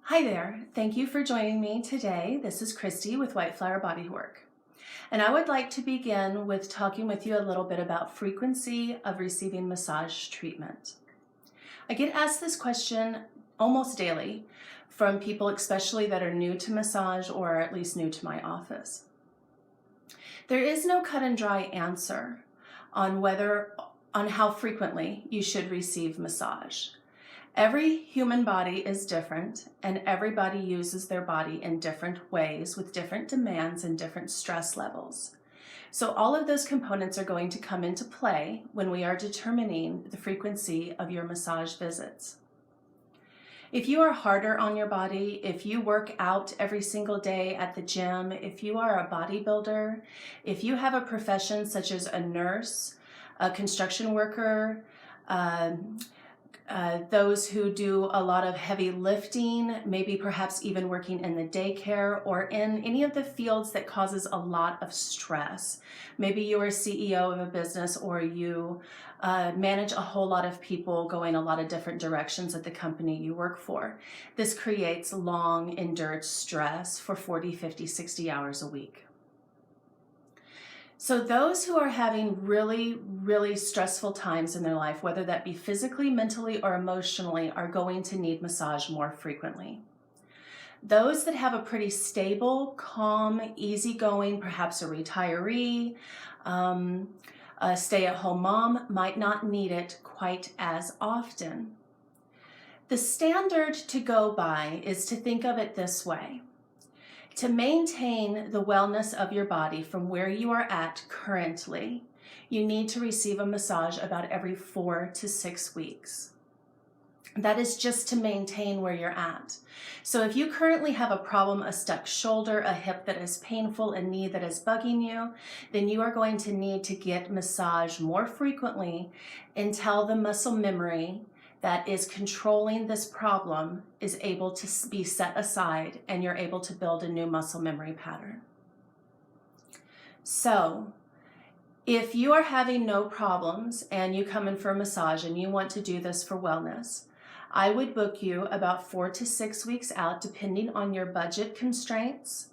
Hi there. Thank you for joining me today. This is Christy with White Flower Bodywork. And I would like to begin with talking with you a little bit about frequency of receiving massage treatment. I get asked this question almost daily from people, especially that are new to massage or at least new to my office. There is no cut and dry answer on how frequently you should receive massage. Every human body is different, and everybody uses their body in different ways with different demands and different stress levels. So all of those components are going to come into play when we are determining the frequency of your massage visits. If you are harder on your body, if you work out every single day at the gym, if you are a bodybuilder, if you have a profession such as a nurse, a construction worker, those who do a lot of heavy lifting, maybe perhaps even working in the daycare or in any of the fields that causes a lot of stress. Maybe you're a CEO of a business or you manage a whole lot of people going a lot of different directions at the company you work for. This creates long endured stress for 40, 50, 60 hours a week. So those who are having really stressful times in their life, whether that be physically, mentally, or emotionally, are going to need massage more frequently. Those that have a pretty stable, calm, easygoing, perhaps a retiree, a stay-at-home mom, might not need it quite as often. The standard to go by is to think of it this way. To maintain the wellness of your body from where you are at currently, you need to receive a massage about every 4 to 6 weeks. That is just to maintain where you're at. So if you currently have a problem, a stuck shoulder, a hip that is painful, a knee that is bugging you, then you are going to need to get massage more frequently until the muscle memory that is controlling this problem is able to be set aside and you're able to build a new muscle memory pattern. So if you are having no problems and you come in for a massage and you want to do this for wellness, I would book you about 4 to 6 weeks out, depending on your budget constraints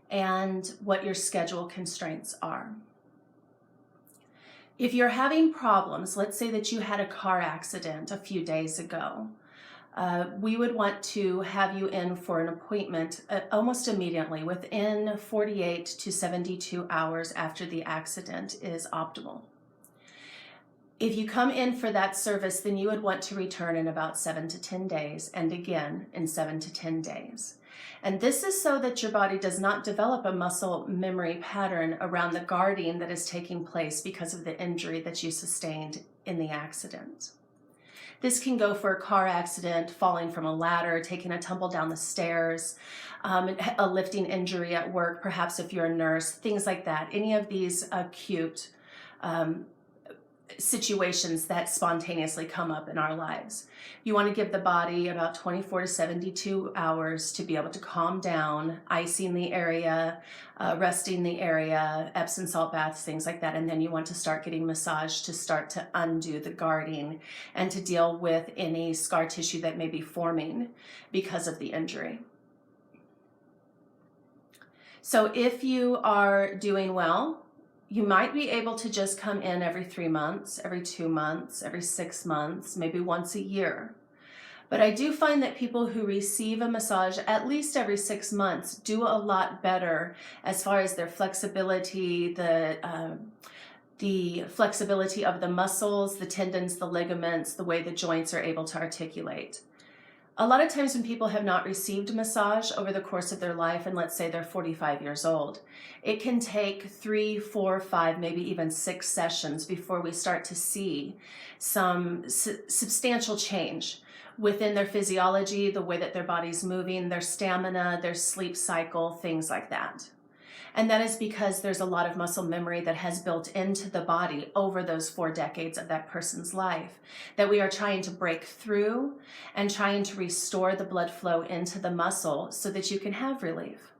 and what your schedule constraints are. If you're having problems, let's say that you had a car accident a few days ago, we would want to have you in for an appointment almost immediately, within 48 to 72 hours after the accident is optimal. If you come in for that service, then you would want to return in about 7 to 10 days, and again in 7 to 10 days. And this is so that your body does not develop a muscle memory pattern around the guarding that is taking place because of the injury that you sustained in the accident. This can go for a car accident, falling from a ladder, taking a tumble down the stairs, a lifting injury at work, perhaps if you're a nurse, things like that. Any of these acute situations that spontaneously come up in our lives. You want to give the body about 24 to 72 hours to be able to calm down, icing the area, resting the area, Epsom salt baths, things like that. And then you want to start getting massage to start to undo the guarding and to deal with any scar tissue that may be forming because of the injury. So if you are doing well, you might be able to just come in every 3 months, every 2 months, every 6 months, maybe once a year. But I do find that people who receive a massage at least every 6 months do a lot better as far as their flexibility, the flexibility of the muscles, the tendons, the ligaments, the way the joints are able to articulate. A lot of times when people have not received massage over the course of their life, and let's say they're 45 years old, it can take 3, 4, 5, maybe even 6 sessions before we start to see some substantial change within their physiology, the way that their body's moving, their stamina, their sleep cycle, things like that. And that is because there's a lot of muscle memory that has built into the body over those 4 decades of that person's life that we are trying to break through and trying to restore the blood flow into the muscle so that you can have relief.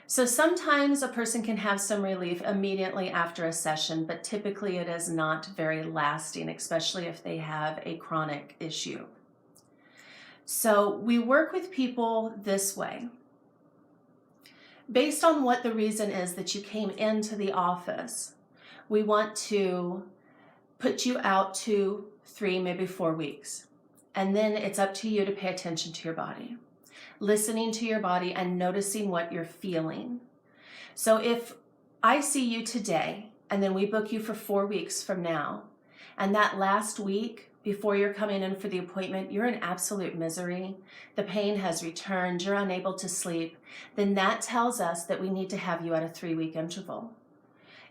So sometimes a person can have some relief immediately after a session, but typically it is not very lasting, especially if they have a chronic issue. So we work with people this way. Based on what the reason is that you came into the office, we want to put you out 2, 3, maybe 4 weeks. And then it's up to you to pay attention to your body, listening to your body and noticing what you're feeling. So if I see you today and then we book you for 4 weeks from now, and that last week before you're coming in for the appointment, you're in absolute misery, the pain has returned, you're unable to sleep, then that tells us that we need to have you at a 3-week interval.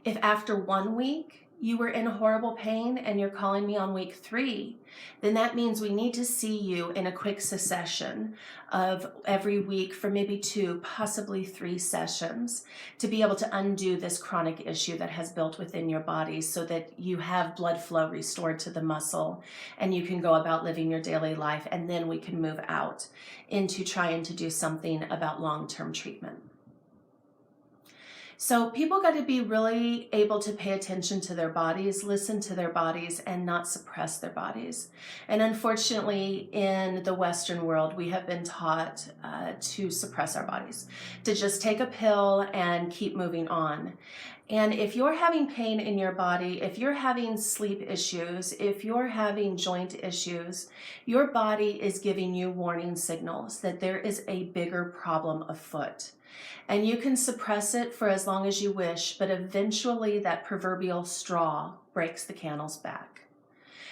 If after 1 week you were in horrible pain and you're calling me on week 3, then that means we need to see you in a quick succession of every week for maybe 2, possibly 3 sessions to be able to undo this chronic issue that has built within your body so that you have blood flow restored to the muscle and you can go about living your daily life, and then we can move out into trying to do something about long-term treatment. So people got to be really able to pay attention to their bodies, listen to their bodies, and not suppress their bodies. And unfortunately, in the Western world, we have been taught to suppress our bodies, to just take a pill and keep moving on. And if you're having pain in your body, if you're having sleep issues, if you're having joint issues, your body is giving you warning signals that there is a bigger problem afoot. And you can suppress it for as long as you wish, but eventually that proverbial straw breaks the camel's back.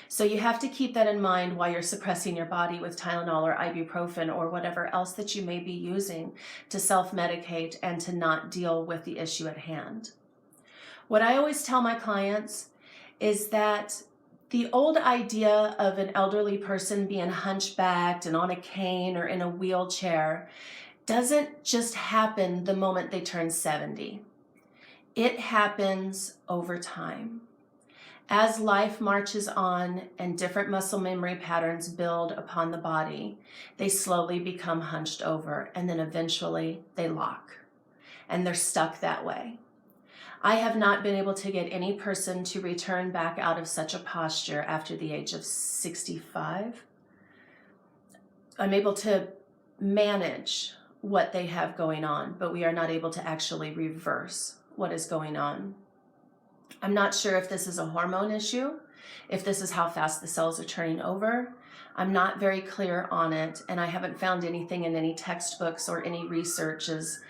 So you have to keep that in mind while you're suppressing your body with Tylenol or ibuprofen or whatever else that you may be using to self-medicate and to not deal with the issue at hand. What I always tell my clients is that the old idea of an elderly person being hunchbacked and on a cane or in a wheelchair doesn't just happen the moment they turn 70. It happens over time. As life marches on and different muscle memory patterns build upon the body, they slowly become hunched over, and then eventually they lock, and they're stuck that way. I have not been able to get any person to return back out of such a posture after the age of 65. I'm able to manage what they have going on, but we are not able to actually reverse what is going on. I'm not sure if this is a hormone issue, if this is how fast the cells are turning over. I'm not very clear on it, and I haven't found anything in any textbooks or any researches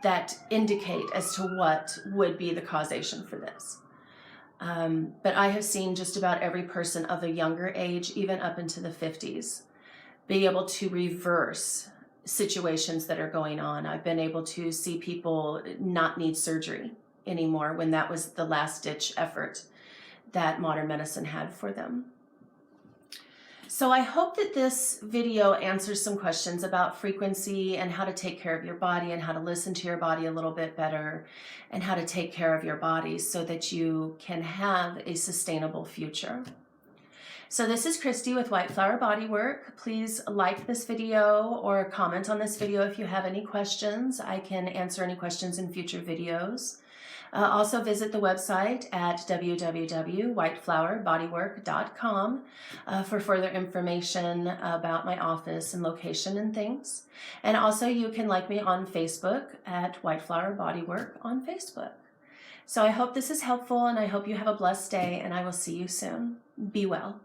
that indicate as to what would be the causation for this. But I have seen just about every person of a younger age, even up into the 50s, be able to reverse situations that are going on. I've been able to see people not need surgery anymore when that was the last ditch effort that modern medicine had for them. So I hope that this video answers some questions about frequency and how to take care of your body and how to listen to your body a little bit better and how to take care of your body so that you can have a sustainable future. So this is Christy with White Flower Bodywork. Please like this video or comment on this video if you have any questions. I can answer any questions in future videos. Also visit the website at www.whiteflowerbodywork.com for further information about my office and location and things. And also you can like me on Facebook at White Flower Bodywork on Facebook. So I hope this is helpful, and I hope you have a blessed day, and I will see you soon. Be well.